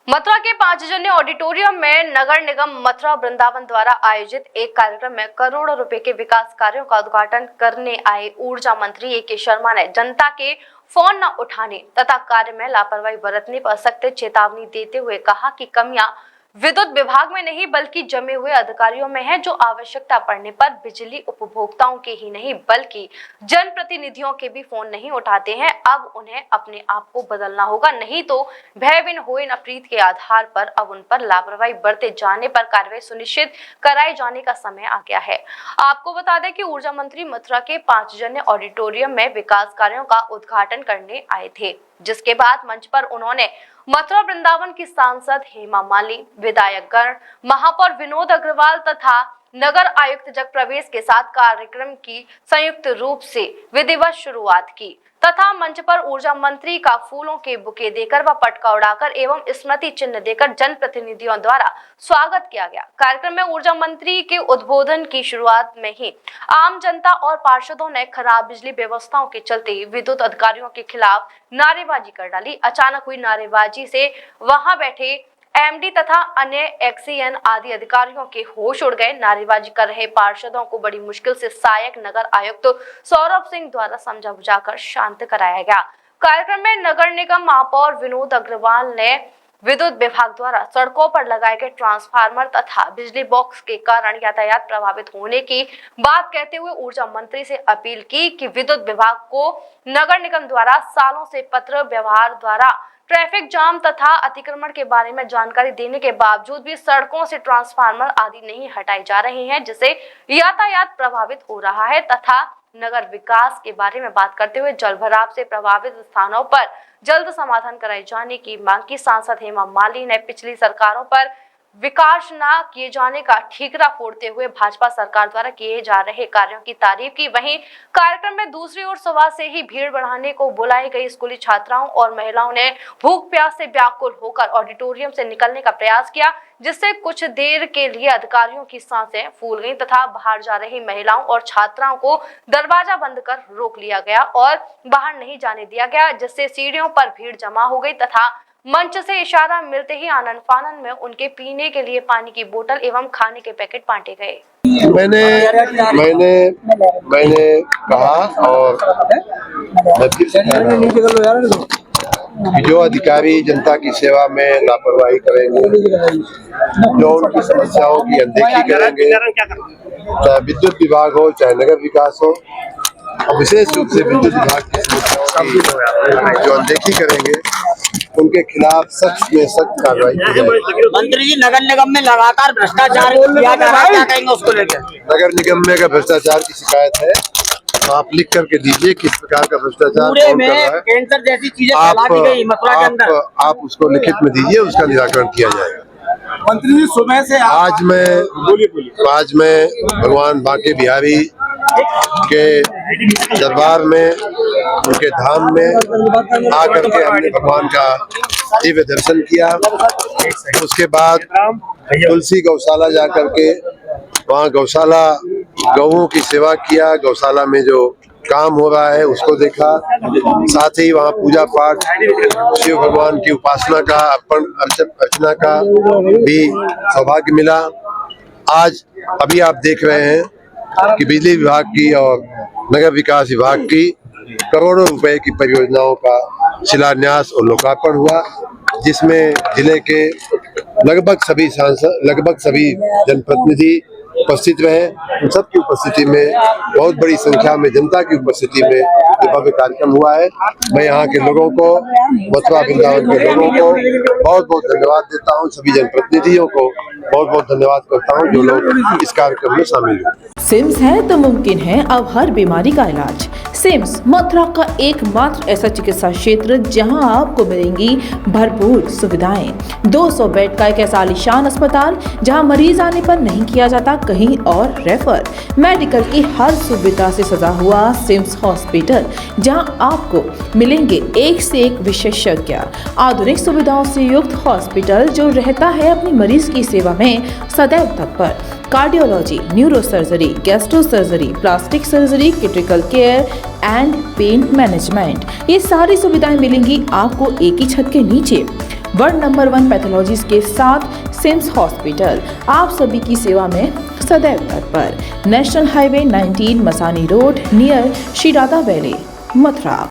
मथुरा के 5 जन्य ऑडिटोरियम में नगर निगम मथुरा वृंदावन द्वारा आयोजित एक कार्यक्रम में करोड़ों रुपए के विकास कार्यों का उद्घाटन करने आए ऊर्जा मंत्री ए के शर्मा ने जनता के फोन न उठाने तथा कार्य में लापरवाही बरतने पर सख्त चेतावनी देते हुए कहा कि कमियां विद्युत विभाग में नहीं बल्कि जमे हुए अधिकारियों में है, जो आवश्यकता पड़ने पर बिजली उपभोक्ताओं के ही नहीं बल्कि जनप्रतिनिधियों के भी फोन नहीं उठाते हैं। अब उन्हें अपने आप को बदलना होगा, नहीं तो भय बिन होए न प्रीत के आधार पर अब उन पर लापरवाही बरते जाने पर कार्रवाई सुनिश्चित कराए जाने का समय आ गया है। आपको बता दें कि ऊर्जा मंत्री मथुरा के 5 जन्य ऑडिटोरियम में विकास कार्यों का उद्घाटन करने आए थे, जिसके बाद मंच पर उन्होंने मथुरा वृंदावन की सांसद हेमा मालिनी, विधायकगण, महापौर विनोद अग्रवाल तथा नगर आयुक्त जग प्रवेश के साथ कार्यक्रम की संयुक्त रूप से विधिवत शुरुआत की तथा मंच पर ऊर्जा मंत्री का फूलों के बुके देकर व पटका उड़ाकर एवं स्मृति चिन्ह देकर जनप्रतिनिधियों द्वारा स्वागत किया गया। कार्यक्रम में ऊर्जा मंत्री के उद्बोधन की शुरुआत में ही आम जनता और पार्षदों ने खराब बिजली व्यवस्थाओं के चलते विद्युत अधिकारियों के खिलाफ नारेबाजी कर डाली। अचानक हुई नारेबाजी से वहां बैठे एमडी तथा अन्य एक्सीएन आदि अधिकारियों के होश उड़ गए। नारेबाजी कर रहे पार्षदों को बड़ी मुश्किल से सहायक नगर आयुक्त सौरभ सिंह द्वारा समझा बुझाकर शांत कराया गया। कार्यक्रम में नगर निगम महापौर विनोद अग्रवाल ने विद्युत विभाग द्वारा सड़कों पर लगाए गए ट्रांसफार्मर तथा बिजली बॉक्स के कारण यातायात प्रभावित होने की बात कहते हुए ऊर्जा मंत्री से अपील की कि विद्युत विभाग को नगर निगम द्वारा सालों से पत्र व्यवहार द्वारा ट्रैफिक जाम तथा अतिक्रमण के बारे में जानकारी देने के बावजूद भी सड़कों से ट्रांसफार्मर आदि नहीं हटाए जा रहे हैं, जिससे यातायात प्रभावित हो रहा है तथा नगर विकास के बारे में बात करते हुए जल भराव से प्रभावित स्थानों पर जल्द समाधान कराए जाने की मांग की। सांसद हेमा मालिनी ने पिछली सरकारों पर विकास न किए जाने का ठीकरा फोड़ते हुए भाजपा सरकार द्वारा किए जा रहे कार्यों की तारीफ की। वहीं कार्यक्रम में दूसरी ओर सुबह से ही भीड़ बढ़ाने को बुलाई गई स्कूली छात्राओं और महिलाओं ने भूख प्यास से व्याकुल होकर ऑडिटोरियम से निकलने का प्रयास किया, जिससे कुछ देर के लिए अधिकारियों की सांसें फूल गईं तथा बाहर जा रही महिलाओं और छात्राओं को दरवाजा बंद कर रोक लिया गया और बाहर नहीं जाने दिया गया, जिससे सीढ़ियों पर भीड़ जमा हो गई तथा मंच से इशारा मिलते ही आनन फानन में उनके पीने के लिए पानी की बोतल एवं खाने के पैकेट बांटे गए। मैंने कहा और जो अधिकारी जनता की सेवा में लापरवाही करेंगे, जो उनकी समस्याओं की अनदेखी करेंगे, चाहे विद्युत विभाग हो चाहे नगर विकास हो, विशेष रूप से विद्युत विभाग की समस्याओं की जो अनदेखी करेंगे उनके खिलाफ सख्त में सख्त कार्रवाई की जाएगी। मंत्री जी, नगर निगम में लगातार भ्रष्टाचार किया जा रहा है, क्या कहेंगे उसको लेकर? नगर निगम में अगर भ्रष्टाचार की शिकायत है तो आप लिख करके दीजिए किस प्रकार का भ्रष्टाचार कौन कर रहा है। कैंसर जैसी चीजें फैला दी गई मथुरा के अंदर, आप उसको लिखित में दीजिए, उसका निराकरण किया जाएगा। मंत्री जी, सुबह से आज मैं भगवान बांके बिहारी के दरबार में, उनके धाम में आकर के हमने भगवान का दिव्य दर्शन किया। उसके बाद तुलसी गौशाला जाकर के वहाँ गौशाला गौओं की सेवा किया, गौशाला में जो काम हो रहा है उसको देखा, साथ ही वहाँ पूजा पाठ शिव भगवान की उपासना का अर्चना का भी सौभाग्य मिला। आज अभी आप देख रहे हैं कि बिजली विभाग की और नगर विकास विभाग की करोड़ों रुपए की परियोजनाओं का शिलान्यास और लोकार्पण हुआ, जिसमें जिले के लगभग सभी सांसद, लगभग सभी जनप्रतिनिधि उपस्थित रहे। उन सब की उपस्थिति में, बहुत बड़ी संख्या में जनता की उपस्थिति में ये भव्य कार्यक्रम हुआ है। मैं यहाँ के लोगों को, मथुरा वृंदावन के लोगों को बहुत बहुत धन्यवाद देता हूँ। सभी जनप्रतिनिधियों को बहुत बहुत धन्यवाद करता हूँ जो लोग इस कार्यक्रम में शामिल हुए। सिम्स है तो मुमकिन है अब हर बीमारी का इलाज। सिम्स मथुरा का एकमात्र ऐसा चिकित्सा क्षेत्र जहां आपको मिलेंगी भरपूर सुविधाएं। 200 बेड का एक ऐसा आलीशान अस्पताल जहां मरीज आने पर नहीं किया जाता कहीं और रेफर। मेडिकल की हर सुविधा से सजा हुआ सिम्स हॉस्पिटल, जहां आपको मिलेंगे एक से एक विशेषज्ञ। आधुनिक सुविधाओं से युक्त हॉस्पिटल जो रहता है अपनी मरीज की सेवा में सदैव तत्पर। Cardiology, neurosurgery, gastro surgery, plastic surgery, critical care and pain management, ये सारी सुविधाएं मिलेंगी आपको एक ही छत के नीचे। वर्ल्ड नंबर 1 पैथोलॉजीज के साथ सिम्स हॉस्पिटल आप सभी की सेवा में सदैव तत्पर। National highway 19 Masani road near Shri Radha valley, Mathura.